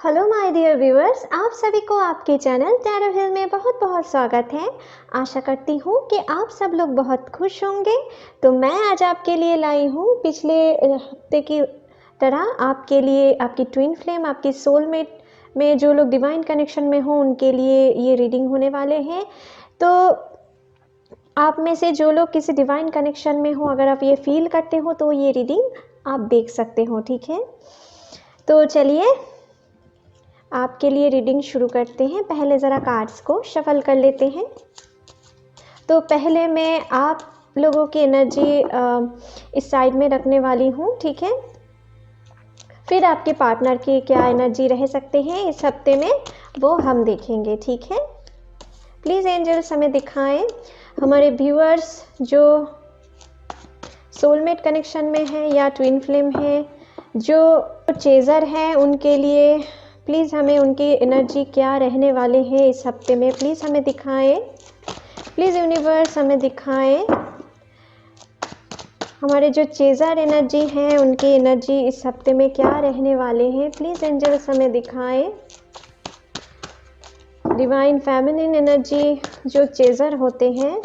Hello my dear viewers, आप सभी को आपके चैनल टैरो हिल में बहुत बहुत स्वागत है। आशा करती हूँ कि आप सब लोग बहुत खुश होंगे। तो मैं आज आपके लिए लाई हूँ पिछले हफ्ते की तरह आपके लिए आपकी ट्विन फ्लेम, आपकी सोलमेट में जो लोग डिवाइन कनेक्शन में हो उनके लिए ये रीडिंग होने वाले हैं। तो आप में से जो लोग किसी डिवाइन कनेक्शन में हो, अगर आप ये फील करते हो तो ये रीडिंग आप देख सकते हो, ठीक है। तो चलिए आपके लिए रीडिंग शुरू करते हैं। पहले ज़रा कार्ड्स को शफल कर लेते हैं। तो पहले मैं आप लोगों की एनर्जी इस साइड में रखने वाली हूँ, ठीक है। फिर आपके पार्टनर की क्या एनर्जी रह सकते हैं इस हफ्ते में, वो हम देखेंगे, ठीक है। प्लीज़ एंजल्स हमें दिखाएं, हमारे व्यूअर्स जो सोलमेट कनेक्शन में हैं या ट्विन फ्लेम है, जो चेज़र हैं, उनके लिए प्लीज़ हमें उनकी एनर्जी क्या रहने वाले हैं इस हफ्ते में, प्लीज़ हमें दिखाएं। प्लीज़ यूनिवर्स हमें दिखाएं, हमारे जो चेज़र एनर्जी हैं उनकी एनर्जी इस हफ्ते में क्या रहने वाले हैं। प्लीज़ एंजल्स हमें दिखाएं। डिवाइन फेमिनिन एनर्जी जो चेज़र होते हैं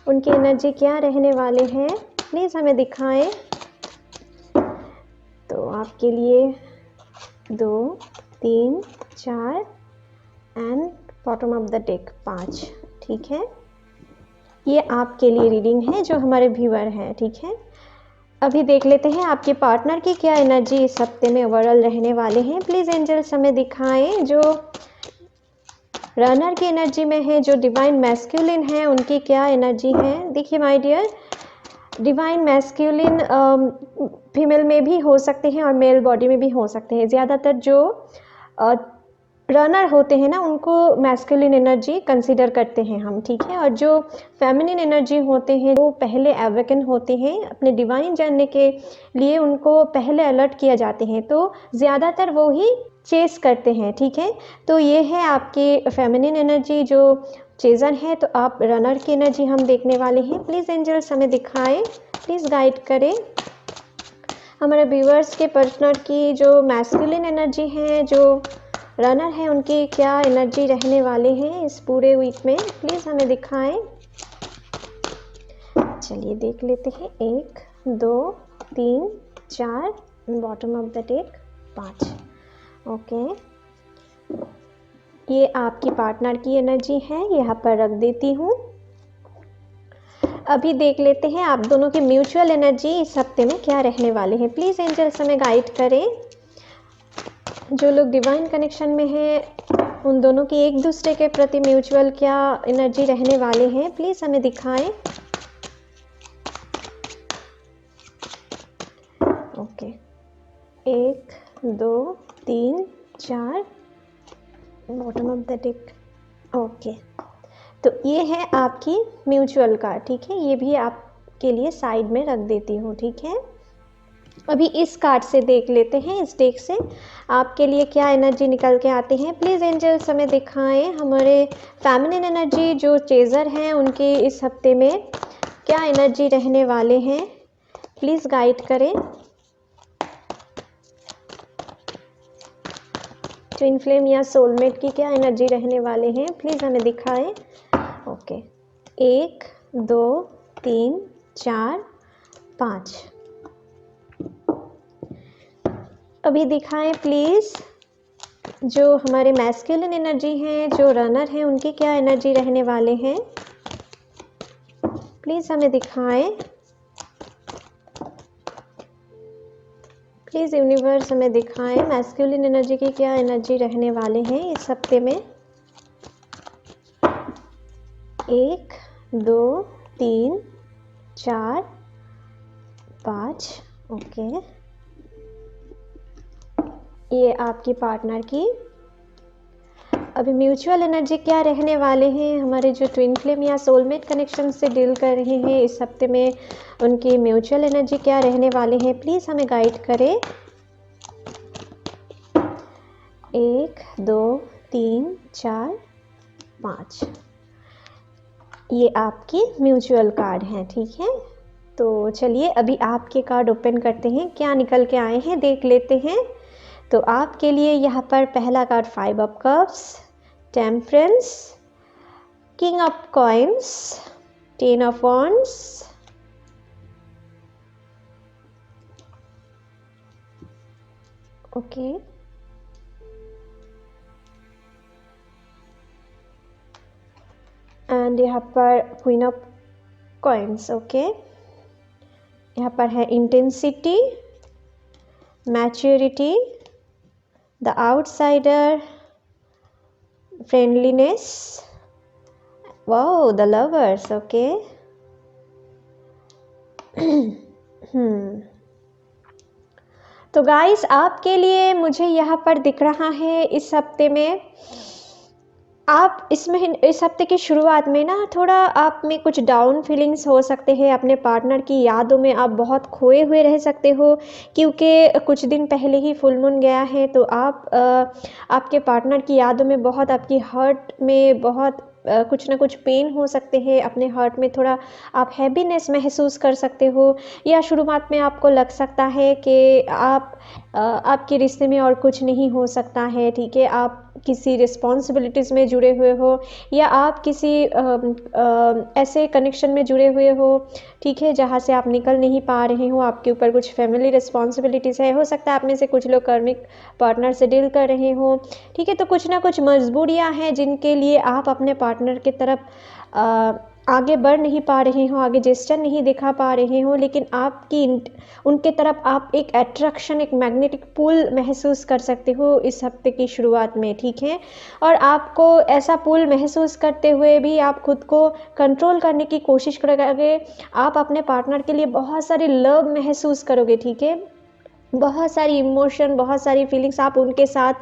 उनकी एनर्जी क्या रहने वाले हैं, प्लीज़ हमें दिखाएं। तो आपके लिए 2, 3, 4 and bottom of the deck 5, ठीक है। ये आपके लिए रीडिंग है जो हमारे व्यूअर हैं, ठीक है। अभी देख लेते हैं आपके पार्टनर की क्या एनर्जी इस हफ्ते में ओवरऑल रहने वाले हैं। प्लीज़ एंजल्स हमें दिखाएं, जो रनर की एनर्जी में है, जो डिवाइन मैस्कुलिन है, उनकी क्या एनर्जी है। देखिए my dear, divine masculine female में भी हो सकते हैं और मेल बॉडी में भी हो सकते हैं। ज़्यादातर जो रनर होते हैं ना, उनको मैस्कुलिन एनर्जी कंसीडर करते हैं हम, ठीक है। और जो फेमिनिन एनर्जी होते हैं वो पहले एवेकन होते हैं, अपने डिवाइन जानने के लिए उनको पहले अलर्ट किया जाते हैं, तो ज़्यादातर वो ही चेस करते हैं, ठीक है। तो ये है आपकी फेमिनिन एनर्जी जो चेज़र है। तो आप रनर की एनर्जी हम देखने वाले हैं। प्लीज़ एंजल्स हमें दिखाएं, प्लीज़ गाइड करें हमारे व्यूअर्स के पार्टनर की जो मैस्कुलिन एनर्जी है, जो रनर है, उनकी क्या एनर्जी रहने वाले हैं इस पूरे वीक में, प्लीज़ हमें दिखाएं। चलिए देख लेते हैं। 1, 2, 3, 4, bottom of the deck 5, okay. ये आपकी पार्टनर की एनर्जी है, यहाँ पर रख देती हूँ। अभी देख लेते हैं आप दोनों की म्यूचुअल एनर्जी इस हफ्ते में क्या रहने वाले हैं। प्लीज़ एंजल्स हमें गाइड करें, जो लोग डिवाइन कनेक्शन में हैं उन दोनों की एक दूसरे के प्रति म्यूचुअल क्या एनर्जी रहने वाले हैं, प्लीज़ हमें दिखाएं। Okay, 1, 2, 3, 4, bottom of the deck, okay. तो ये है आपकी म्यूचुअल कार्ड, ठीक है। ये भी आपके लिए साइड में रख देती हूँ, ठीक है। अभी इस कार्ड से देख लेते हैं, इस डेक से आपके लिए क्या एनर्जी निकल के आते हैं। प्लीज़ एंजल्स हमें दिखाएं, हमारे फेमिनिन एनर्जी जो चेज़र हैं उनकी इस हफ्ते में क्या एनर्जी रहने वाले हैं, प्लीज़ गाइड करें। ट्विन फ्लेम या सोलमेट की क्या एनर्जी रहने वाले हैं, प्लीज़ हमें दिखाएं। ओके, 1, 2, 3, 4, 5। अभी दिखाएं प्लीज़, जो हमारे मैस्कुलिन एनर्जी हैं, जो रनर हैं, उनकी क्या एनर्जी रहने वाले हैं, प्लीज़ हमें दिखाएं। प्लीज़ यूनिवर्स हमें दिखाएं, मैस्कुलिन एनर्जी की क्या एनर्जी रहने वाले हैं इस हफ्ते में। 1, 2, 3, 4, 5, ओके। ये आपकी पार्टनर की अभी म्यूचुअल एनर्जी क्या रहने वाले हैं, हमारे जो ट्विन फ्लेम या सोलमेट कनेक्शन से डील कर रहे हैं इस हफ्ते में उनकी म्यूचुअल एनर्जी क्या रहने वाले हैं, प्लीज़ हमें गाइड करें। 1, 2, 3, 4, 5, ये आपकी म्यूचुअल कार्ड हैं, ठीक है। तो चलिए अभी आपके कार्ड ओपन करते हैं, क्या निकल के आए हैं देख लेते हैं। तो आपके लिए यहाँ पर पहला card 5 of cups, temperance, king of coins, 10 of wands, okay, and यहाँ पर क्वीन ऑफ कॉइन्स, ओके। यहाँ पर है intensity, maturity, the outsider, friendliness, wow the lovers, okay. तो गाइस आपके लिए मुझे यहाँ पर दिख रहा है इस हफ्ते में आप इस हफ्ते की शुरुआत में ना थोड़ा आप में कुछ डाउन फीलिंग्स हो सकते हैं, अपने पार्टनर की यादों में आप बहुत खोए हुए रह सकते हो, क्योंकि कुछ दिन पहले ही फुल मून गया है। तो आप आपके पार्टनर की यादों में बहुत, आपकी हर्ट में बहुत कुछ ना कुछ पेन हो सकते हैं, अपने हार्ट में थोड़ा आप हैप्पीनेस महसूस कर सकते हो, या शुरुआत में आपको लग सकता है कि आपके रिश्ते में और कुछ नहीं हो सकता है, ठीक है। आप किसी रिस्पॉन्सिबिलिटीज़ में जुड़े हुए हो, या आप किसी ऐसे कनेक्शन में जुड़े हुए हो, ठीक है, जहाँ से आप निकल नहीं पा रहे हो, आपके ऊपर कुछ फैमिली रिस्पॉन्सिबिलिटीज़ है, हो सकता है आप में से कुछ लोग कार्मिक पार्टनर से डील कर रहे हो, ठीक है। तो कुछ ना कुछ मजबूरियाँ हैं जिनके लिए आप अपने पार्टनर की तरफ आगे बढ़ नहीं पा रहे हो, आगे जेस्चर नहीं दिखा पा रहे हो, लेकिन आपकी उनके तरफ आप एक अट्रैक्शन, एक मैग्नेटिक पुल महसूस कर सकते हो इस हफ्ते की शुरुआत में, ठीक है। और आपको ऐसा पुल महसूस करते हुए भी आप खुद को कंट्रोल करने की कोशिश करोगे, आप अपने पार्टनर के लिए बहुत सारी लव महसूस करोगे, ठीक है, बहुत सारी इमोशन, बहुत सारी फीलिंग्स, आप उनके साथ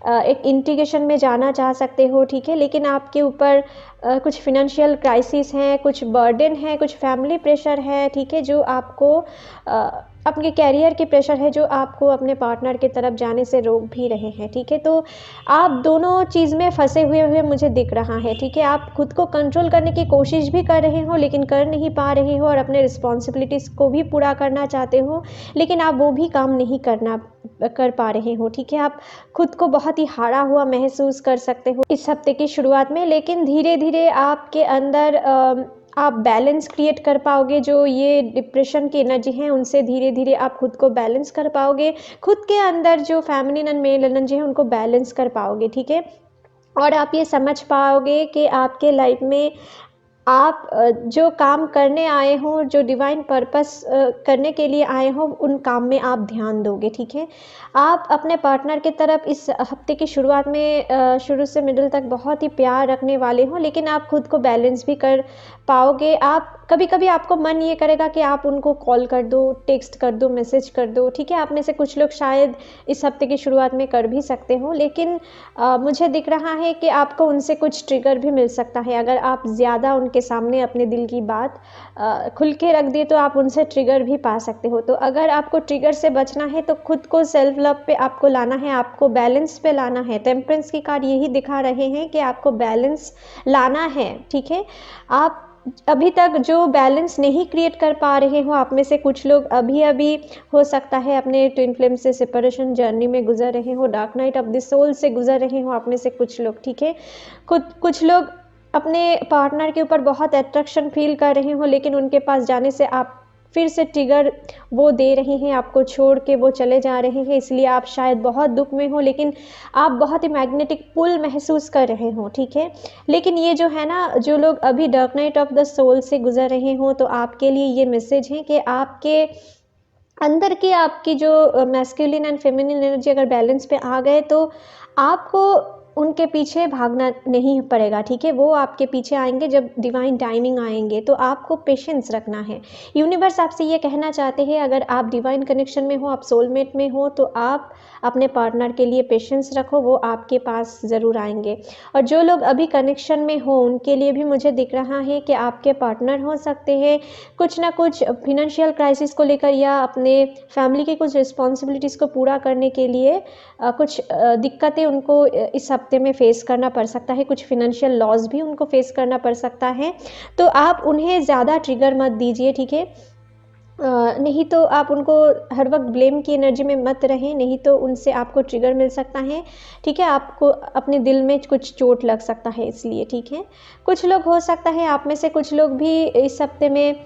एक इंटीग्रेशन में जाना चाह सकते हो, ठीक है। लेकिन आपके ऊपर कुछ फिनेंशियल क्राइसिस हैं, कुछ बर्डन है, कुछ फैमिली प्रेशर है, ठीक है, जो आपको अपने कैरियर के प्रेशर है जो आपको अपने पार्टनर की तरफ जाने से रोक भी रहे हैं, ठीक है। तो आप दोनों चीज़ में फंसे हुए मुझे दिख रहा है, ठीक है। आप खुद को कंट्रोल करने की कोशिश भी कर रहे हो लेकिन कर नहीं पा रहे हो, और अपने रिस्पॉन्सिबिलिटीज़ को भी पूरा करना चाहते हो लेकिन आप वो भी काम नहीं कर पा रहे हो, ठीक है। आप खुद को बहुत ही हारा हुआ महसूस कर सकते हो इस हफ्ते की शुरुआत में, लेकिन धीरे धीरे आपके अंदर आप बैलेंस क्रिएट कर पाओगे। जो ये डिप्रेशन की एनर्जी है उनसे धीरे धीरे आप खुद को बैलेंस कर पाओगे, खुद के अंदर जो फेमिनिन एंड मेल एनर्जी है उनको बैलेंस कर पाओगे, ठीक है। और आप ये समझ पाओगे कि आपके लाइफ में आप जो काम करने आए हो, जो डिवाइन पर्पस करने के लिए आए हो, उन काम में आप ध्यान दोगे, ठीक है। आप अपने पार्टनर की तरफ इस हफ्ते की शुरुआत में शुरू से मिडिल तक बहुत ही प्यार रखने वाले हो, लेकिन आप खुद को बैलेंस भी कर पाओगे। आप कभी कभी आपको मन ये करेगा कि आप उनको कॉल कर दो, टेक्स्ट कर दो, मैसेज कर दो, ठीक है। आप में से कुछ लोग शायद इस हफ्ते की शुरुआत में कर भी सकते हो, लेकिन मुझे दिख रहा है कि आपको उनसे कुछ ट्रिगर भी मिल सकता है। अगर आप ज़्यादा उनके सामने अपने दिल की बात खुल के रख दिए तो आप उनसे ट्रिगर भी पा सकते हो। तो अगर आपको ट्रिगर से बचना है तो खुद को सेल्फ लव पे आपको लाना है, आपको बैलेंस पे लाना है। टेम्परेंस की कार्ड यही दिखा रहे हैं कि आपको बैलेंस लाना है, ठीक है। आप अभी तक जो बैलेंस नहीं क्रिएट कर पा रहे हो, आप में से कुछ लोग अभी हो सकता है अपने ट्विन फ्लेम से सेपरेशन जर्नी में गुजर रहे हो, dark night of the soul से गुजर रहे हो आप में से कुछ लोग, ठीक है। कुछ लोग अपने पार्टनर के ऊपर बहुत अट्रैक्शन फील कर रहे हो, लेकिन उनके पास जाने से आप फिर से ट्रिगर वो दे रहे हैं, आपको छोड़ के वो चले जा रहे हैं, इसलिए आप शायद बहुत दुख में हो, लेकिन आप बहुत ही मैग्नेटिक पुल महसूस कर रहे हो, ठीक है। लेकिन ये जो है ना, जो लोग अभी dark night of the soul से गुजर रहे हो, तो आपके लिए ये मैसेज है कि आपके अंदर की आपकी जो मैस्कुलिन एंड फेमिनिन एनर्जी अगर बैलेंस पे आ गए तो आपको उनके पीछे भागना नहीं पड़ेगा, ठीक है। वो आपके पीछे आएंगे जब डिवाइन टाइमिंग आएंगे, तो आपको पेशेंस रखना है। यूनिवर्स आपसे ये कहना चाहते हैं, अगर आप डिवाइन कनेक्शन में हो, आप सोलमेट में हो, तो आप अपने पार्टनर के लिए पेशेंस रखो, वो आपके पास ज़रूर आएंगे। और जो लोग अभी कनेक्शन में हो उनके लिए भी मुझे दिख रहा है कि आपके पार्टनर हो सकते हैं कुछ ना कुछ फिनेंशियल क्राइसिस को लेकर, या अपने फैमिली की कुछ रिस्पॉन्सिबिलिटीज़ को पूरा करने के लिए कुछ दिक्कतें उनको इस हफ्ते में फेस करना पड़ सकता है, कुछ फिनेंशियल लॉस भी उनको फेस करना पड़ सकता है। तो आप उन्हें ज़्यादा ट्रिगर मत दीजिए, ठीक है। नहीं तो आप उनको हर वक्त ब्लेम की एनर्जी में मत रहें, नहीं तो उनसे आपको ट्रिगर मिल सकता है, ठीक है। आपको अपने दिल में कुछ चोट लग सकता है इसलिए, ठीक है। कुछ लोग हो सकता है आप में से कुछ लोग भी इस हफ्ते में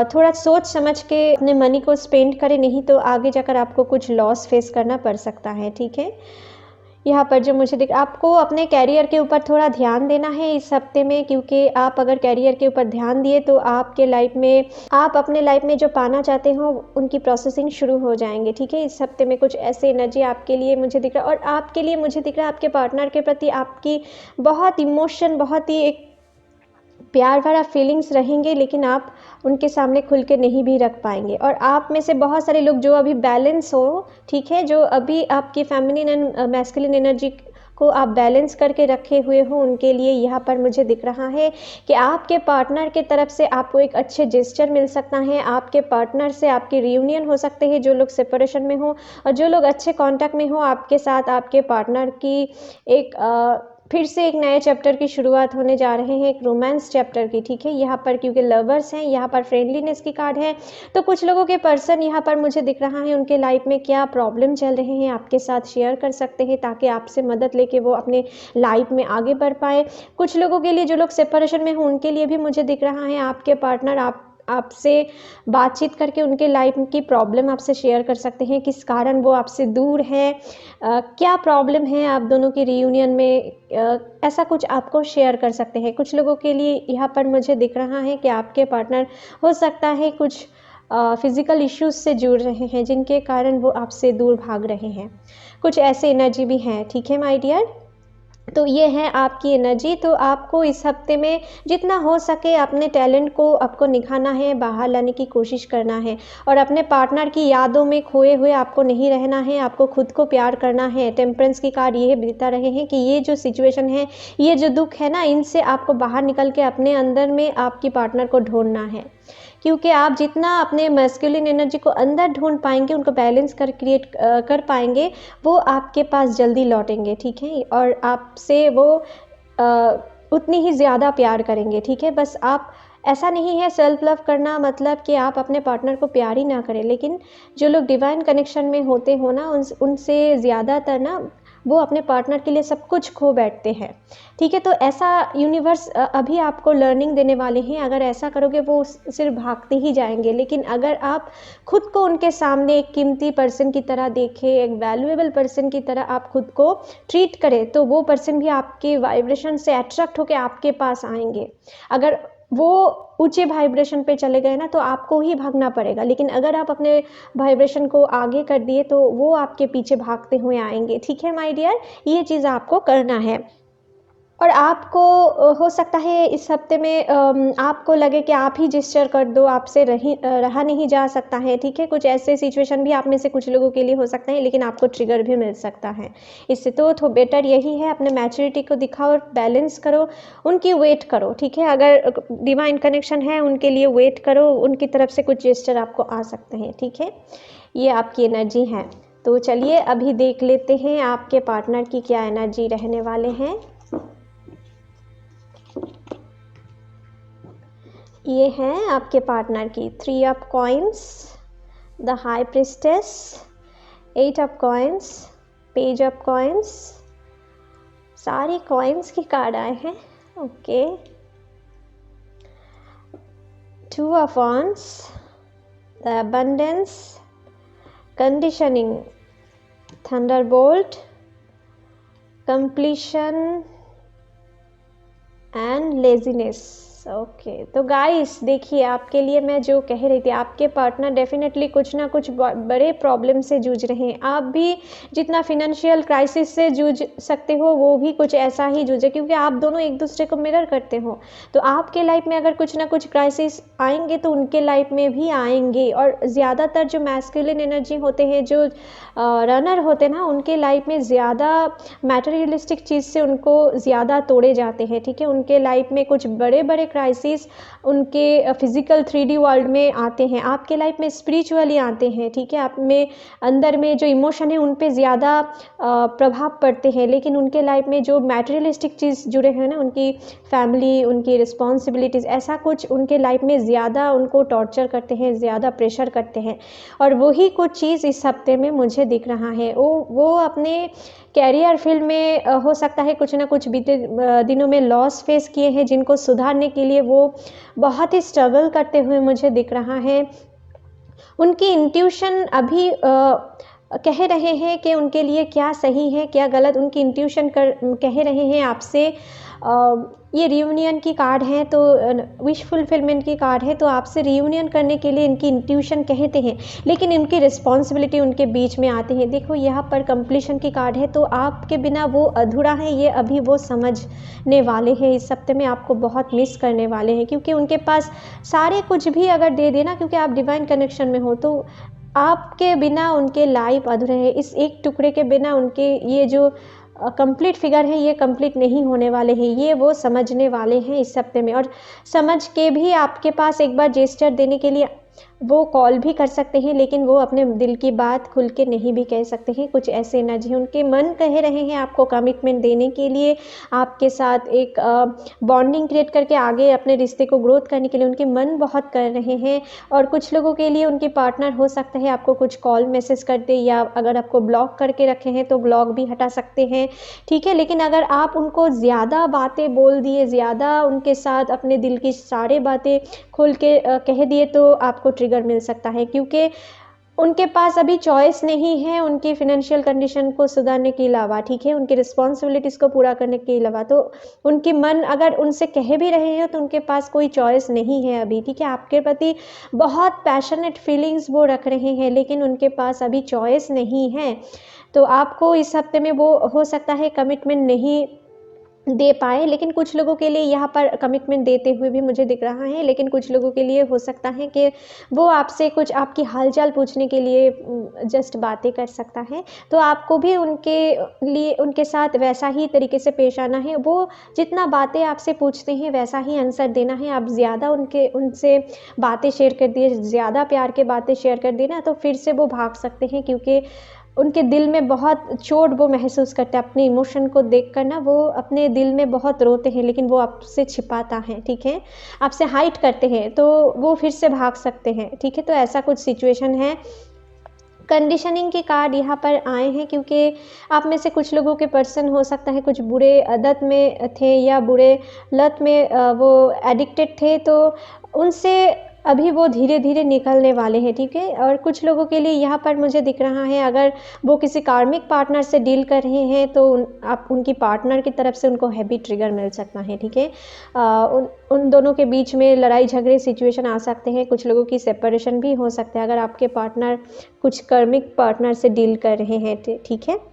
थोड़ा सोच समझ के अपने मनी को स्पेंड करें, नहीं तो आगे जाकर आपको कुछ लॉस फेस करना पड़ सकता है, ठीक है। यहाँ पर जो मुझे दिख, आपको अपने कैरियर के ऊपर थोड़ा ध्यान देना है इस हफ्ते में, क्योंकि आप अगर कैरियर के ऊपर ध्यान दिए तो आपके लाइफ में, आप अपने लाइफ में जो पाना चाहते हो उनकी प्रोसेसिंग शुरू हो जाएंगे, ठीक है। इस हफ्ते में कुछ ऐसे एनर्जी आपके लिए मुझे दिख रहा है, और आपके लिए मुझे दिख रहा है आपके पार्टनर के प्रति आपकी बहुत इमोशन, बहुत ही एक प्यार भरा फीलिंग्स रहेंगे, लेकिन आप उनके सामने खुल के नहीं भी रख पाएंगे। और आप में से बहुत सारे लोग जो अभी बैलेंस हो, ठीक है, जो अभी आपकी फेमिनिन एंड मैस्कुलिन एनर्जी को आप बैलेंस करके रखे हुए हो, उनके लिए यहाँ पर मुझे दिख रहा है कि आपके पार्टनर के तरफ से आपको एक अच्छे जेस्चर मिल सकता है, आपके पार्टनर से आपकी रियूनियन हो सकते हैं जो लोग सेपरेशन में हो, और जो लोग अच्छे कांटेक्ट में हो आपके साथ, आपके पार्टनर की एक फिर से एक नए चैप्टर की शुरुआत होने जा रहे हैं, एक रोमांस चैप्टर की, ठीक है। यहाँ पर क्योंकि लवर्स हैं, यहाँ पर फ्रेंडलीनेस की कार्ड है, तो कुछ लोगों के पर्सन यहाँ पर मुझे दिख रहा है उनके लाइफ में क्या प्रॉब्लम चल रहे हैं आपके साथ शेयर कर सकते हैं, ताकि आपसे मदद लेके वो अपने लाइफ में आगे बढ़ पाए। कुछ लोगों के लिए जो लोग सेपरेशन में हो उनके लिए भी मुझे दिख रहा है आपके पार्टनर आपसे बातचीत करके उनके लाइफ की प्रॉब्लम आपसे शेयर कर सकते हैं, किस कारण वो आपसे दूर है, क्या प्रॉब्लम है आप दोनों की रियूनियन में, ऐसा कुछ आपको शेयर कर सकते हैं। कुछ लोगों के लिए यहाँ पर मुझे दिख रहा है कि आपके पार्टनर हो सकता है कुछ फिज़िकल इश्यूज से जुड़ रहे हैं, जिनके कारण वो आपसे दूर भाग रहे हैं। कुछ ऐसे एनर्जी भी हैं, ठीक है माय डियर। तो ये है आपकी एनर्जी। तो आपको इस हफ्ते में जितना हो सके अपने टैलेंट को आपको निखारना है, बाहर लाने की कोशिश करना है, और अपने पार्टनर की यादों में खोए हुए आपको नहीं रहना है, आपको खुद को प्यार करना है। टेम्परेंस की कार्ड ये बता रहे हैं कि ये जो सिचुएशन है, ये जो दुख है ना, इनसे आपको बाहर निकल के अपने अंदर में आपकी पार्टनर को ढूंढना है, क्योंकि आप जितना अपने मैस्कुलिन एनर्जी को अंदर ढूंढ पाएंगे, उनको बैलेंस कर पाएंगे, वो आपके पास जल्दी लौटेंगे, ठीक है। और आपसे वो उतनी ही ज़्यादा प्यार करेंगे, ठीक है। बस आप, ऐसा नहीं है सेल्फ लव करना मतलब कि आप अपने पार्टनर को प्यार ही ना करें, लेकिन जो लोग डिवाइन कनेक्शन में होते हो ना, उनसे ज़्यादातर ना वो अपने पार्टनर के लिए सब कुछ खो बैठते हैं, ठीक है। तो ऐसा यूनिवर्स अभी आपको लर्निंग देने वाले हैं। अगर ऐसा करोगे वो सिर्फ भागते ही जाएंगे, लेकिन अगर आप खुद को उनके सामने एक कीमती पर्सन की तरह देखें, एक वैल्यूएबल पर्सन की तरह आप खुद को ट्रीट करें, तो वो पर्सन भी आपके वाइब्रेशन से अट्रैक्ट होकर आपके पास आएंगे। अगर वो ऊंचे वाइब्रेशन पे चले गए ना, तो आपको ही भागना पड़ेगा, लेकिन अगर आप अपने वाइब्रेशन को आगे कर दिए तो वो आपके पीछे भागते हुए आएंगे, ठीक है माय डियर। ये चीज़ आपको करना है। और आपको हो सकता है इस हफ्ते में आपको लगे कि आप ही जेस्चर कर दो, आपसे रहा नहीं जा सकता है, ठीक है। कुछ ऐसे सिचुएशन भी आप में से कुछ लोगों के लिए हो सकता है, लेकिन आपको ट्रिगर भी मिल सकता है इससे। तो बेटर यही है, अपने मैच्योरिटी को दिखाओ और बैलेंस करो, उनकी वेट करो, ठीक है। अगर डिवाइन कनेक्शन है उनके लिए वेट करो, उनकी तरफ से कुछ जेस्चर आपको आ सकते हैं, ठीक है। ये आपकी एनर्जी है। तो चलिए अभी देख लेते हैं आपके पार्टनर की क्या एनर्जी रहने वाले हैं। ये हैं आपके पार्टनर की 3 of coins, the high priestess, 8 of coins, page of coins, सारी कॉइन्स की कार्ड आए हैं, okay. 2 of wands, the abundance, conditioning, Thunderbolt, completion and laziness, okay. तो गाइस देखिए, आपके लिए मैं जो कह रही थी, आपके पार्टनर डेफिनेटली कुछ ना कुछ बड़े प्रॉब्लम से जूझ रहे हैं। आप भी जितना फिनेंशियल क्राइसिस से जूझ सकते हो, वो भी कुछ ऐसा ही जूझे, क्योंकि आप दोनों एक दूसरे को मिरर करते हो। तो आपके लाइफ में अगर कुछ ना कुछ क्राइसिस आएंगे तो उनके लाइफ में भी आएंगे। और ज़्यादातर जो मैस्कुलिन एनर्जी होते हैं, जो रनर होते हैं ना, उनके लाइफ में ज़्यादा मैटेरियलिस्टिक चीज़ से उनको ज़्यादा तोड़े जाते हैं, ठीक है। उनके लाइफ में कुछ बड़े बड़े क्राइसिस उनके फिज़िकल 3D वर्ल्ड में आते हैं, आपके लाइफ में स्पिरिचुअली आते हैं, ठीक है। आप में अंदर में जो इमोशन है उन पे ज़्यादा प्रभाव पड़ते हैं, लेकिन उनके लाइफ में जो मैटेरियलिस्टिक चीज़ जुड़े हैं ना, उनकी फैमिली, उनकी रिस्पॉन्सिबिलिटीज़, ऐसा कुछ उनके लाइफ में ज़्यादा उनको टॉर्चर करते हैं, ज़्यादा प्रेशर करते हैं। और वही कुछ चीज़ इस हफ्ते में मुझे दिख रहा है। वो अपने कैरियर फील्ड में हो सकता है कुछ ना कुछ बीते दिनों में लॉस फेस किए हैं, जिनको सुधारने के लिए वो बहुत ही स्ट्रगल करते हुए मुझे दिख रहा है। उनकी इंट्यूशन अभी कह रहे हैं कि उनके लिए क्या सही है क्या गलत, उनकी इंट्यूशन कह रहे हैं आपसे। ये रियूनियन की कार्ड है, तो विश फुलफिलमेंट की कार्ड है, तो आपसे रियूनियन करने के लिए इनकी इंट्यूशन कहते हैं, लेकिन इनकी रिस्पॉन्सिबिलिटी उनके बीच में आती है। देखो यहाँ पर कंप्लीशन की कार्ड है, तो आपके बिना वो अधूरा है, ये अभी वो समझने वाले हैं। इस हफ्ते में आपको बहुत मिस करने वाले हैं, क्योंकि उनके पास सारे कुछ भी अगर दे देना, क्योंकि आप डिवाइन कनेक्शन में हो, तो आपके बिना उनके लाइफ अधूरे है। इस एक टुकड़े के बिना उनके ये जो कंप्लीट फिगर है, ये कंप्लीट नहीं होने वाले हैं, ये वो समझने वाले हैं इस हफ्ते में। और समझ के भी आपके पास एक बार जेस्चर देने के लिए वो कॉल भी कर सकते हैं, लेकिन वो अपने दिल की बात खुल के नहीं भी कह सकते हैं। कुछ ऐसे एनर्जी उनके मन कह रहे हैं आपको कमिटमेंट देने के लिए, आपके साथ एक बॉन्डिंग क्रिएट करके आगे अपने रिश्ते को ग्रोथ करने के लिए उनके मन बहुत कर रहे हैं। और कुछ लोगों के लिए उनके पार्टनर हो सकता है आपको कुछ कॉल मैसेज कर दे, या अगर आपको ब्लॉक करके रखे हैं तो ब्लॉक भी हटा सकते हैं, ठीक है। लेकिन अगर आप उनको ज़्यादा बातें बोल दिए, ज़्यादा उनके साथ अपने दिल की सारी बातें खोल के कह दिए, तो आपको ट्रिगर मिल सकता है, क्योंकि उनके पास अभी चॉइस नहीं है उनकी फिनेंशियल कंडीशन को सुधारने के अलावा, ठीक है, उनकी रिस्पॉन्सिबिलिटीज़ को पूरा करने के अलावा। तो उनके मन अगर उनसे कह भी रहे हो तो उनके पास कोई चॉइस नहीं है अभी, ठीक है। आपके प्रति बहुत पैशनेट फीलिंग्स वो रख रहे हैं, लेकिन उनके पास अभी चॉइस नहीं है। तो आपको इस हफ्ते में वो हो सकता है कमिटमेंट नहीं दे पाए, लेकिन कुछ लोगों के लिए यहाँ पर कमिटमेंट देते हुए भी मुझे दिख रहा है। लेकिन कुछ लोगों के लिए हो सकता है कि वो आपसे कुछ आपकी हालचाल पूछने के लिए जस्ट बातें कर सकता है, तो आपको भी उनके लिए उनके साथ वैसा ही तरीके से पेश आना है। वो जितना बातें आपसे पूछते हैं वैसा ही आंसर देना है। आप ज़्यादा उनसे बातें शेयर कर दिए, ज़्यादा प्यार के बातें शेयर कर दी ना, तो फिर से वो भाग सकते हैं, क्योंकि उनके दिल में बहुत चोट वो महसूस करते हैं। अपने इमोशन को देखकर ना वो अपने दिल में बहुत रोते हैं, लेकिन वो आपसे छिपाता है, ठीक है, आपसे हाइड करते हैं, तो वो फिर से भाग सकते हैं, ठीक है। तो ऐसा कुछ सिचुएशन है। कंडीशनिंग के कार्ड यहाँ पर आए हैं, क्योंकि आप में से कुछ लोगों के पर्सन हो सकता है कुछ बुरे आदत में थे या बुरे लत में वो एडिक्टेड थे, तो उनसे अभी वो धीरे धीरे निकलने वाले हैं, ठीक है। और कुछ लोगों के लिए यहाँ पर मुझे दिख रहा है, अगर वो किसी कार्मिक पार्टनर से डील कर रहे हैं तो आप उनकी पार्टनर की तरफ से उनको हैवी ट्रिगर मिल सकता है, ठीक है। उन दोनों के बीच में लड़ाई झगड़े सिचुएशन आ सकते हैं। कुछ लोगों की सेपरेशन भी हो सकता है अगर आपके पार्टनर कुछ कार्मिक पार्टनर से डील कर रहे हैं, ठीक है।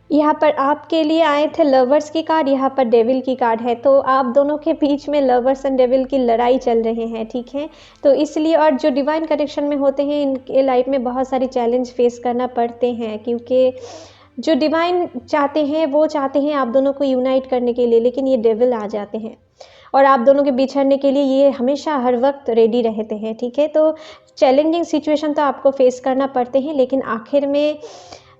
यहाँ पर आपके लिए आए थे लवर्स की कार्ड, यहाँ पर डेविल की कार्ड है, तो आप दोनों के बीच में लवर्स एंड डेविल की लड़ाई चल रहे हैं, ठीक है। तो इसलिए, और जो डिवाइन कनेक्शन में होते हैं इनके लाइफ में बहुत सारी चैलेंज फेस करना पड़ते हैं, क्योंकि जो डिवाइन चाहते हैं वो चाहते हैं आप दोनों को यूनाइट करने के लिए, लेकिन ये डेविल आ जाते हैं और आप दोनों के बिछड़ने के लिए ये हमेशा हर वक्त रेडी रहते हैं, ठीक है। तो चैलेंजिंग सिचुएशन तो आपको फेस करना पड़ते हैं, लेकिन आखिर में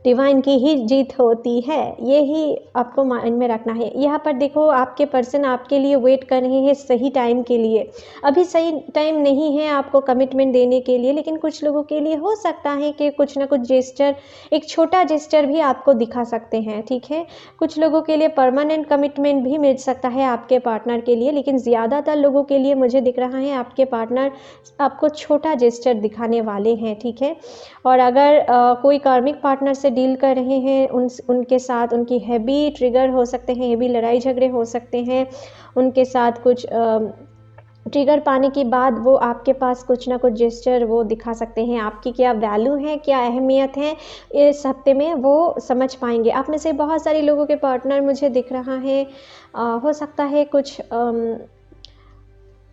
डिवाइन की ही जीत होती है, ये ही आपको माइंड में रखना है। यहाँ पर देखो आपके पर्सन आपके लिए वेट कर रहे हैं सही टाइम के लिए। अभी सही टाइम नहीं है आपको कमिटमेंट देने के लिए, लेकिन कुछ लोगों के लिए हो सकता है कि कुछ ना कुछ जेस्चर, एक छोटा जेस्चर भी आपको दिखा सकते हैं, ठीक है। कुछ लोगों के लिए परमानेंट कमिटमेंट भी मिल सकता है आपके पार्टनर के लिए, लेकिन ज़्यादातर लोगों के लिए मुझे दिख रहा है आपके पार्टनर आपको छोटा जेस्चर दिखाने वाले हैं, ठीक है। और अगर कोई कार्मिक पार्टनर से डील कर रहे हैं उनके साथ उनकी हैवी ट्रिगर हो सकते हैं, हैवी लड़ाई झगड़े हो सकते हैं, उनके साथ कुछ ट्रिगर पाने के बाद वो आपके पास कुछ ना कुछ जेस्चर वो दिखा सकते हैं। आपकी क्या वैल्यू है, क्या अहमियत है, इस हफ्ते में वो समझ पाएंगे। आप में से बहुत सारे लोगों के पार्टनर मुझे दिख रहा है हो सकता है कुछ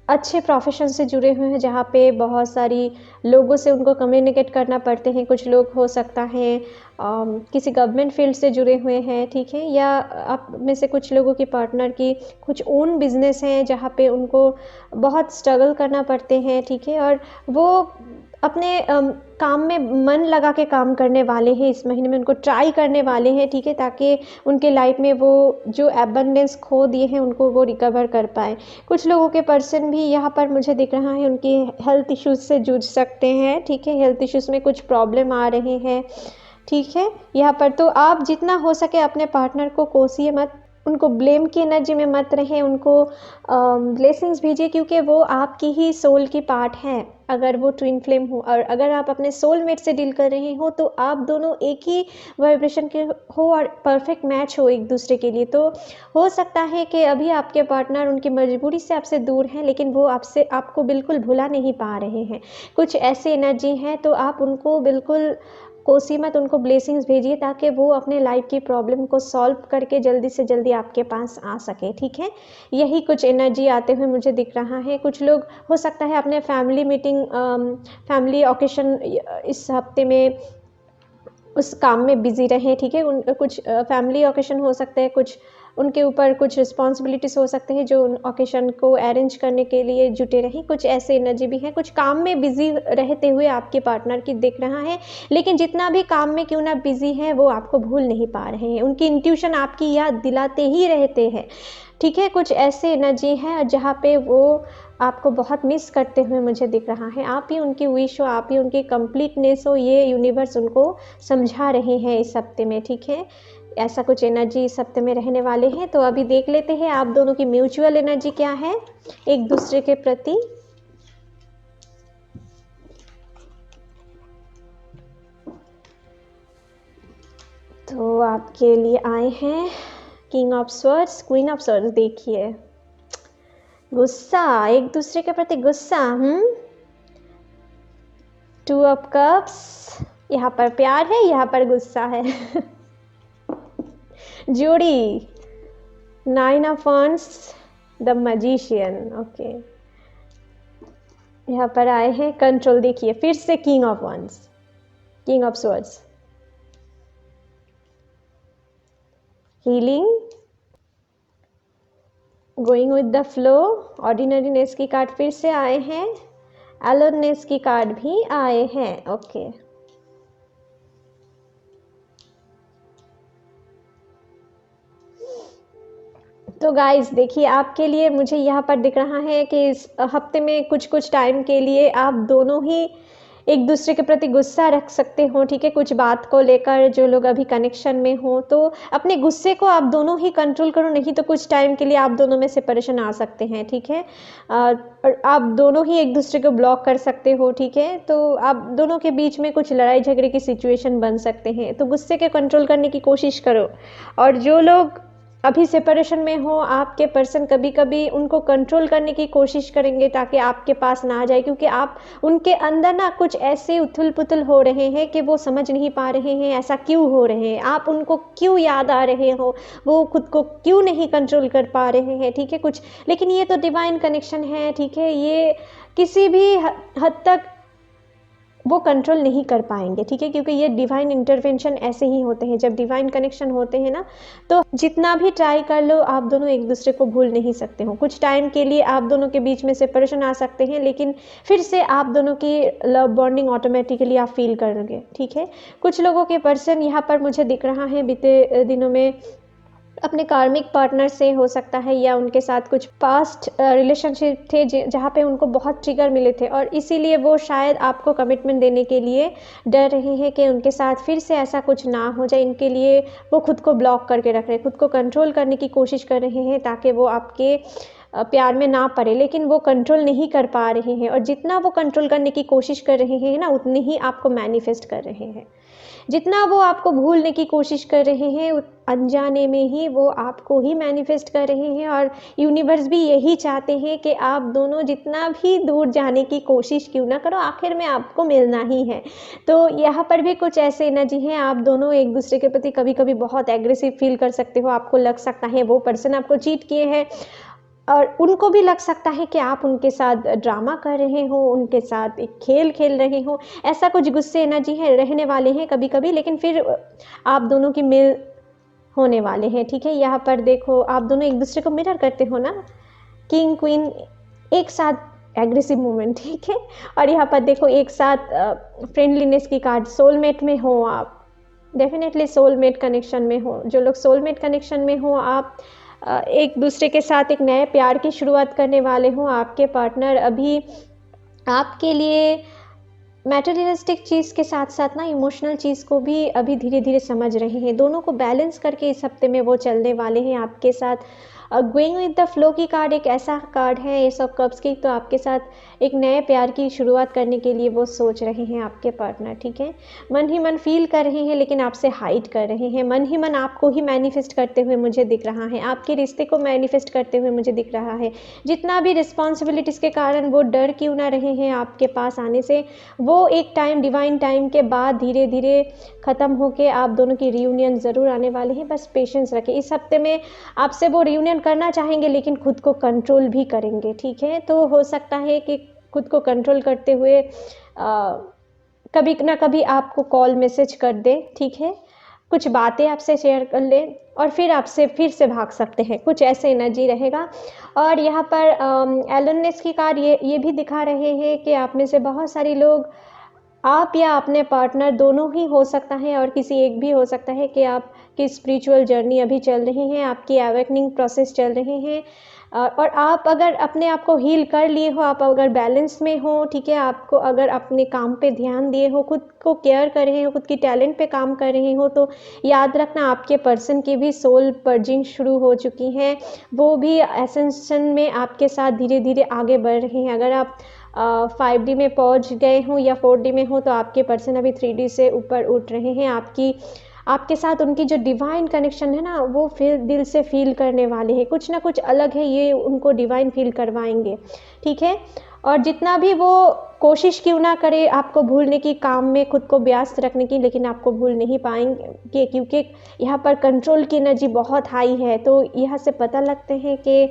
अच्छे प्रोफेशन से जुड़े हुए हैं जहाँ पे बहुत सारी लोगों से उनको कम्युनिकेट करना पड़ते हैं। कुछ लोग हो सकता है किसी गवर्नमेंट फील्ड से जुड़े हुए हैं, ठीक है, या आप में से कुछ लोगों की पार्टनर की कुछ ओन बिजनेस हैं जहाँ पे उनको बहुत स्ट्रगल करना पड़ते हैं, ठीक है, और वो अपने काम में मन लगा के काम करने वाले हैं, इस महीने में उनको ट्राई करने वाले हैं, ठीक है, ताकि उनके लाइफ में वो जो एबंडेंस खो दिए हैं उनको वो रिकवर कर पाए। कुछ लोगों के पर्सन भी यहाँ पर मुझे दिख रहा है उनकी हेल्थ इश्यूज़ से जूझ सकते हैं, ठीक है, हेल्थ इश्यूज़ में कुछ प्रॉब्लम आ रहे हैं, ठीक है, यहाँ पर तो आप जितना हो सके अपने पार्टनर को कोसिए मत, उनको ब्लेम की एनर्जी में मत रहें, उनको ब्लेसिंग्स भेजिए क्योंकि वो आपकी ही सोल की पार्ट है। अगर वो ट्विन फ्लेम हो और अगर आप अपने सोलमेट से डील कर रहे हो तो आप दोनों एक ही वाइब्रेशन के हो और परफेक्ट मैच हो एक दूसरे के लिए। तो हो सकता है कि अभी आपके पार्टनर उनकी मजबूरी से आपसे दूर हैं, लेकिन वो आपको बिल्कुल भुला नहीं पा रहे हैं। कुछ ऐसी एनर्जी हैं तो आप उनको बिल्कुल कोसी मत, उनको ब्लेसिंग्स भेजिए ताकि वो अपने लाइफ की प्रॉब्लम को सॉल्व करके जल्दी से जल्दी आपके पास आ सके, ठीक है। यही कुछ एनर्जी आते हुए मुझे दिख रहा है। कुछ लोग हो सकता है अपने फैमिली मीटिंग, फैमिली ओकेशन इस हफ्ते में उस काम में बिजी रहें, ठीक है। कुछ फैमिली ओकेशन हो सकते हैं, कुछ उनके ऊपर कुछ रिस्पॉन्सिबिलिटीज़ हो सकते हैं जो उन ओकेशन को अरेंज करने के लिए जुटे रहें। कुछ ऐसे एनर्जी भी है, कुछ काम में बिजी रहते हुए आपके पार्टनर की दिख रहा है, लेकिन जितना भी काम में क्यों ना बिजी है वो आपको भूल नहीं पा रहे हैं। उनकी इंट्यूशन आपकी याद दिलाते ही रहते हैं, ठीक है। कुछ ऐसे एनर्जी है जहाँ पे वो आपको बहुत मिस करते हुए मुझे दिख रहा है। आप ही उनकी विश हो, आप ही उनकी कंप्लीटनेस हो, ये यूनिवर्स उनको समझा रहे हैं इस हफ्ते में, ठीक है। ऐसा कुछ एनर्जी इस हफ्ते में रहने वाले हैं। तो अभी देख लेते हैं आप दोनों की म्यूचुअल एनर्जी क्या है एक दूसरे के प्रति। तो आपके लिए आए हैं king of swords, queen of swords. देखिए गुस्सा, एक दूसरे के प्रति गुस्सा, टू ऑफ कप्स, यहाँ पर प्यार है, यहाँ पर गुस्सा है। जोड़ी, nine of wands, the magician, okay. यहाँ पर आए हैं कंट्रोल। देखिए फिर से king of wands, king of swords, healing, going with the flow, ordinariness की कार्ड फिर से आए हैं, अलोननेस की कार्ड भी आए हैं, ओके। तो गाइस देखिए आपके लिए मुझे यहाँ पर दिख रहा है कि इस हफ्ते में कुछ कुछ टाइम के लिए आप दोनों ही एक दूसरे के प्रति गुस्सा रख सकते हो, ठीक है। कुछ बात को लेकर जो लोग अभी कनेक्शन में हो तो अपने गुस्से को आप दोनों ही कंट्रोल करो, नहीं तो कुछ टाइम के लिए आप दोनों में सेपरेशन आ सकते हैं, ठीक है। और आप दोनों ही एक दूसरे को ब्लॉक कर सकते हो, ठीक है। तो आप दोनों के बीच में कुछ लड़ाई झगड़े की सिचुएशन बन सकते हैं, तो गुस्से के कंट्रोल करने की कोशिश करो। और जो लोग अभी सेपरेशन में हो, आपके पर्सन कभी कभी उनको कंट्रोल करने की कोशिश करेंगे ताकि आपके पास ना आ जाए, क्योंकि आप उनके अंदर ना कुछ ऐसे उथल पुथल हो रहे हैं कि वो समझ नहीं पा रहे हैं ऐसा क्यों हो रहे हैं, आप उनको क्यों याद आ रहे हो, वो खुद को क्यों नहीं कंट्रोल कर पा रहे हैं, ठीक है। कुछ लेकिन ये तो डिवाइन कनेक्शन है, ठीक है, ये किसी भी हद तक वो कंट्रोल नहीं कर पाएंगे, ठीक है, क्योंकि ये डिवाइन इंटरवेंशन ऐसे ही होते हैं। जब डिवाइन कनेक्शन होते हैं ना तो जितना भी ट्राई कर लो आप दोनों एक दूसरे को भूल नहीं सकते हो। कुछ टाइम के लिए आप दोनों के बीच में सेपरेशन आ सकते हैं, लेकिन फिर से आप दोनों की लव बॉन्डिंग ऑटोमेटिकली आप फील करोगे, ठीक है। कुछ लोगों के पर्सन यहाँ पर मुझे दिख रहा है बीते दिनों में अपने कार्मिक पार्टनर से हो सकता है, या उनके साथ कुछ पास्ट रिलेशनशिप थे जहाँ पे उनको बहुत ट्रिगर मिले थे और इसीलिए वो शायद आपको कमिटमेंट देने के लिए डर रहे हैं कि उनके साथ फिर से ऐसा कुछ ना हो जाए। इनके लिए वो खुद को ब्लॉक करके रख रहे हैं, खुद को कंट्रोल करने की कोशिश कर रहे हैं ताकि वो आपके प्यार में ना पड़े, लेकिन वो कंट्रोल नहीं कर पा रहे हैं। और जितना वो कंट्रोल करने की कोशिश कर रहे हैं ना उतनी ही आपको मैनिफेस्ट कर रहे हैं। जितना वो आपको भूलने की कोशिश कर रहे हैं अनजाने में ही वो आपको ही मैनिफेस्ट कर रहे हैं। और यूनिवर्स भी यही चाहते हैं कि आप दोनों जितना भी दूर जाने की कोशिश क्यों ना करो, आखिर में आपको मिलना ही है। तो यहाँ पर भी कुछ ऐसे एनर्जी हैं, आप दोनों एक दूसरे के प्रति कभी कभी बहुत एग्रेसिव फील कर सकते हो। आपको लग सकता है वो पर्सन आपको चीट किए हैं, और उनको भी लग सकता है कि आप उनके साथ ड्रामा कर रहे हो, उनके साथ एक खेल खेल रहे हो, ऐसा कुछ गुस्से एनर्जी है रहने वाले हैं कभी कभी, लेकिन फिर आप दोनों की मिल होने वाले हैं। ठीक है, यहाँ पर देखो आप दोनों एक दूसरे को मिरर करते हो ना, किंग क्वीन एक साथ एग्रेसिव मूवमेंट। ठीक है, और यहाँ पर देखो एक साथ फ्रेंडलीनेस की कार्ड, सोलमेट में हो आप, डेफिनेटली सोलमेट कनेक्शन में हो। जो लोग सोलमेट कनेक्शन में हो आप एक दूसरे के साथ एक नए प्यार की शुरुआत करने वाले हो। आपके पार्टनर अभी आपके लिए मैटेरियलिस्टिक चीज़ के साथ साथ ना इमोशनल चीज़ को भी अभी धीरे धीरे समझ रहे हैं। दोनों को बैलेंस करके इस हफ्ते में वो चलने वाले हैं आपके साथ। गोइंग विद द फ्लो की कार्ड एक ऐसा कार्ड है एस ऑफ कप्स की, तो आपके साथ एक नए प्यार की शुरुआत करने के लिए वो सोच रहे हैं आपके पार्टनर। ठीक है, मन ही मन फील कर रहे हैं लेकिन आपसे हाइड कर रहे हैं। मन ही मन आपको ही मैनिफेस्ट करते हुए मुझे दिख रहा है, आपके रिश्ते को मैनिफेस्ट करते हुए मुझे दिख रहा है। जितना भी रिस्पॉन्सिबिलिटीज़ के कारण वो डर क्यों ना रहे हैं आपके पास आने से, वो एक टाइम डिवाइन टाइम के बाद धीरे धीरे ख़त्म होके आप दोनों की रियूनियन ज़रूर आने वाले हैं। बस पेशेंस रखें। इस हफ्ते में आपसे वो रियूनियन करना चाहेंगे लेकिन खुद को कंट्रोल भी करेंगे। ठीक है, तो हो सकता है कि खुद को कंट्रोल करते हुए कभी ना कभी आपको कॉल मैसेज कर दे। ठीक है, कुछ बातें आपसे शेयर कर ले और फिर आपसे फिर से भाग सकते हैं, कुछ ऐसे एनर्जी रहेगा। और यहाँ पर एलोननेस की कार्ड ये भी दिखा रहे हैं कि आप में से बहुत सारे लोग, आप या अपने पार्टनर दोनों ही हो सकता है और किसी एक भी हो सकता है कि आपकी स्पिरिचुअल जर्नी अभी चल रही है, आपकी अवेकनिंग प्रोसेस चल रहे हैं। और आप अगर अपने आप को हील कर लिए हो, आप अगर बैलेंस में हो, ठीक है, आपको अगर अपने काम पे ध्यान दिए हो, खुद को केयर कर रहे हो, खुद की टैलेंट पे काम कर रहे हो, तो याद रखना आपके पर्सन की भी सोल पर्जिंग शुरू हो चुकी है। वो भी एसेंशन में आपके साथ धीरे धीरे आगे बढ़ रहे हैं। अगर आप 5D में पहुंच गए हों या 4D में हो तो आपके पर्सन अभी 3D से ऊपर उठ रहे हैं। आपके साथ उनकी जो डिवाइन कनेक्शन है ना, वो फिर दिल से फील करने वाले हैं। कुछ ना कुछ अलग है, ये उनको डिवाइन फील करवाएंगे। ठीक है, और जितना भी वो कोशिश क्यों ना करे आपको भूलने की, काम में खुद को व्यस्त रखने की, लेकिन आपको भूल नहीं पाएंगे क्योंकि यहाँ पर कंट्रोल की एनर्जी बहुत हाई है। तो यहाँ से पता लगते हैं कि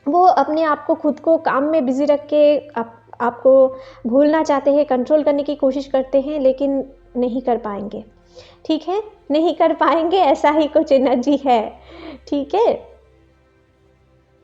वो अपने आप को, खुद को काम में बिजी रख के आपको भूलना चाहते हैं, कंट्रोल करने की कोशिश करते हैं लेकिन नहीं कर पाएंगे। ठीक है, नहीं कर पाएंगे, ऐसा ही कुछ एनर्जी है। ठीक है,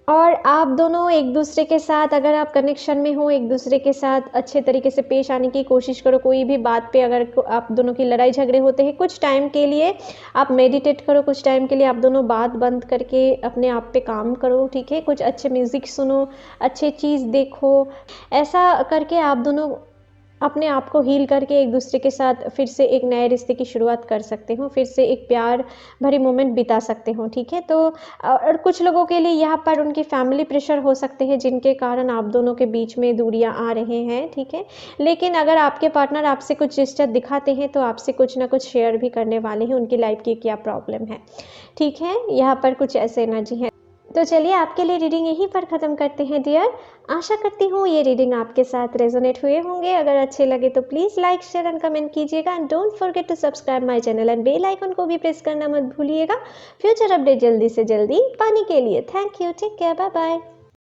और आप दोनों एक दूसरे के साथ, अगर आप कनेक्शन में हो, एक दूसरे के साथ अच्छे तरीके से पेश आने की कोशिश करो। कोई भी बात पे अगर आप दोनों की लड़ाई झगड़े होते हैं, कुछ टाइम के लिए आप मेडिटेट करो, कुछ टाइम के लिए आप दोनों बात बंद करके अपने आप पे काम करो। ठीक है, कुछ अच्छे म्यूज़िक सुनो, अच्छे चीज़ देखो। ऐसा करके आप दोनों अपने आप को हील करके एक दूसरे के साथ फिर से एक नए रिश्ते की शुरुआत कर सकते हो, फिर से एक प्यार भरी मोमेंट बिता सकते हो। ठीक है, तो और कुछ लोगों के लिए यहाँ पर उनकी फैमिली प्रेशर हो सकते हैं जिनके कारण आप दोनों के बीच में दूरियां आ रहे हैं। ठीक है, लेकिन अगर आपके पार्टनर आपसे कुछ जेस्चर दिखाते हैं तो आपसे कुछ ना कुछ शेयर भी करने वाले हैं, उनकी लाइफ की क्या प्रॉब्लम है। ठीक है, यहाँ पर कुछ ऐसे एनर्जी है। तो चलिए आपके लिए रीडिंग यहीं पर ख़त्म करते हैं डियर। आशा करती हूँ ये रीडिंग आपके साथ रेजोनेट हुए होंगे। अगर अच्छे लगे तो please like share and comment कीजिएगा and don't forget to subscribe my channel and bell icon को भी प्रेस करना मत भूलिएगा फ्यूचर अपडेट जल्दी से जल्दी पाने के लिए। Thank you, take care, bye bye.